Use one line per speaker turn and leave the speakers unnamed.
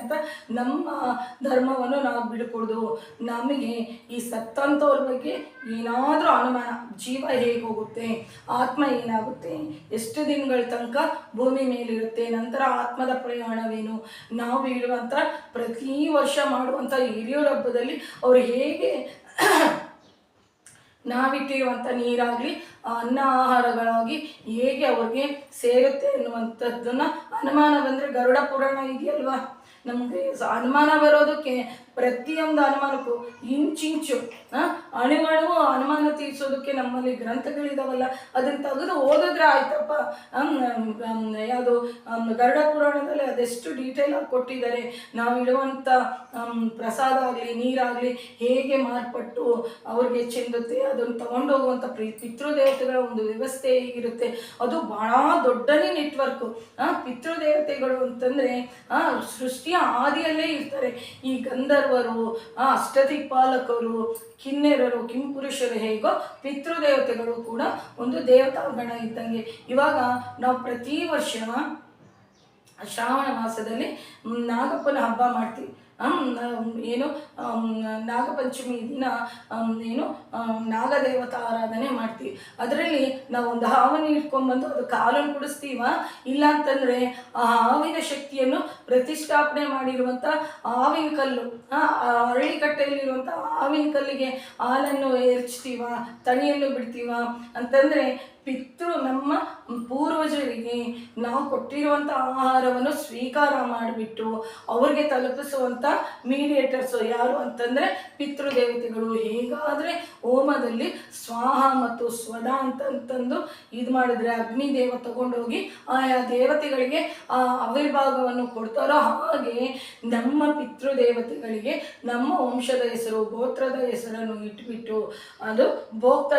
ಅಂತ ನಮ್ಮ ಧರ್ಮವನ್ನು ನಾವು ಬಿಡ್ಕೊಡ್ದು. ನಮಗೆ ಈ ಸತ್ತಂಥವ್ರ ಬಗ್ಗೆ ಏನಾದರೂ ಅನುಮಾನ, ಜೀವ ಹೇಗೆ ಹೋಗುತ್ತೆ, ಆತ್ಮ ಏನಾಗುತ್ತೆ, ಎಷ್ಟು ದಿನಗಳ ತನಕ ಭೂಮಿ ಮೇಲಿರುತ್ತೆ, ನಂತರ ಆತ್ಮದ ಪ್ರಯಾಣವೇನು, ನಾವು ಇಡುವಂಥ ಪ್ರತಿ ವರ್ಷ ಮಾಡುವಂಥ ಹಿರಿಯರ ಹಬ್ಬದಲ್ಲಿ ಅವರು ಹೇಗೆ ನಾವಿಟ್ಟಿರುವಂಥ ನೀರಾಗಲಿ ಅನ್ನ ಆಹಾರಗಳಾಗಿ ಹೇಗೆ ಅವ್ರಿಗೆ ಸೇರುತ್ತೆ ಅನ್ನುವಂಥದ್ದನ್ನು ಅನುಮಾನ ಬಂದರೆ ಗರುಡ ಪುರಾಣ ಇದೆಯಲ್ವಾ, ನಮಗೆ ಅನುಮಾನ ಬರೋದಕ್ಕೆ ಪ್ರತಿಯೊಂದು ಅನುಮಾನಕ್ಕೂ ಇಂಚಿಂಚು ಅಣುಗಳು ಅನುಮಾನ ತೀರಿಸೋದಕ್ಕೆ ನಮ್ಮಲ್ಲಿ ಗ್ರಂಥಗಳಿದಾವಲ್ಲ, ಅದನ್ನು ತೆಗೆದು ಓದಿದ್ರೆ ಆಯ್ತಪ್ಪ. ಯಾವುದು ಗರುಡ ಪುರಾಣದಲ್ಲಿ ಅದೆಷ್ಟು ಡೀಟೇಲ್ ಆಗಿ ಕೊಟ್ಟಿದ್ದಾರೆ. ನಾವು ಇಡುವಂಥ ಪ್ರಸಾದ ಆಗಲಿ ನೀರಾಗಲಿ ಹೇಗೆ ಮಾರ್ಪಟ್ಟು ಅವ್ರಿಗೆ ಚೆಂದುತ್ತೆ, ಅದನ್ನು ತಗೊಂಡೋಗುವಂಥ ಪಿತೃದೇವತೆಗಳ ಒಂದು ವ್ಯವಸ್ಥೆ ಹೇಗಿರುತ್ತೆ, ಅದು ಭಾಳ ದೊಡ್ಡನೇ ನೆಟ್ವರ್ಕು. ಪಿತೃದೇವತೆಗಳು ಅಂತಂದರೆ ಸೃಷ್ಟಿಯ ಆದಿಯಲ್ಲೇ ಇರ್ತಾರೆ. ಈ ಗಂಧರ್ವರು, ಅಷ್ಟದಿಕ್ಪಾಲಕರು, ಕಿನ್ನೆರರು, ಕಿಂಪುರುಷರು ಹೇಗೋ ಪಿತೃದೇವತೆಗಳು ಕೂಡ ಒಂದು ದೇವತಾಗಣ ಇದ್ದಂಗೆ. ಇವಾಗ ನಾವು ಪ್ರತಿ ವರ್ಷ ಶ್ರಾವಣ ಮಾಸದಲ್ಲಿ ನಾಗಪ್ಪನ ಹಬ್ಬ ಮಾಡ್ತೀವಿ. ಏನು ನಾಗಪಂಚಮಿ ದಿನ ಏನು ನಾಗದೇವತಾ ಆರಾಧನೆ ಮಾಡ್ತೀವಿ. ಅದರಲ್ಲಿ ನಾವು ಒಂದು ಹಾವನ್ನು ಇಟ್ಕೊಂಡ್ಬಂದು ಅದು ಕಾಲನ್ನು ಕುಡಿಸ್ತೀವ, ಇಲ್ಲ ಅಂತಂದರೆ ಆ ಹಾವಿನ ಶಕ್ತಿಯನ್ನು ಪ್ರತಿಷ್ಠಾಪನೆ ಮಾಡಿರುವಂಥ ಹಾವಿನ ಕಲ್ಲು, ಅರಳಿಕಟ್ಟೆಯಲ್ಲಿರುವಂಥ ಹಾವಿನ ಕಲ್ಲಿಗೆ ಹಾಲನ್ನು ಎರಚ್ತೀವ, ತಣಿಯನ್ನು ಬಿಡ್ತೀವ ಅಂತಂದರೆ ನಮ್ಮ ಪೂರ್ವಜರಿಗೆ ನಾವು ಕೊಟ್ಟಿರುವಂಥ ಆಹಾರವನ್ನು ಸ್ವೀಕಾರ ಮಾಡಿಬಿಟ್ಟು ಅವ್ರಿಗೆ ತಲುಪಿಸುವಂಥ ಮೀಡಿಯೇಟರ್ಸು ಯಾರು ಅಂತಂದರೆ ಪಿತೃದೇವತೆಗಳು. ಹೇಗಾದರೆ ಹೋಮದಲ್ಲಿ ಸ್ವಾಹ ಮತ್ತು ಸ್ವದ ಅಂತಂದು ಇದು ಮಾಡಿದ್ರೆ ಅಗ್ನಿದೇವ ತಗೊಂಡೋಗಿ ಆಯಾ ದೇವತೆಗಳಿಗೆ ಆ ಆವಿರ್ಭಾಗವನ್ನು ಕೊಡ್ತಾರೋ, ಹಾಗೆ ನಮ್ಮ ಪಿತೃದೇವತೆಗಳಿಗೆ ನಮ್ಮ ವಂಶದ ಹೆಸರು, ಗೋತ್ರದ ಹೆಸರನ್ನು ಇಟ್ಬಿಟ್ಟು ಅದು ಭೋಕ್ತರ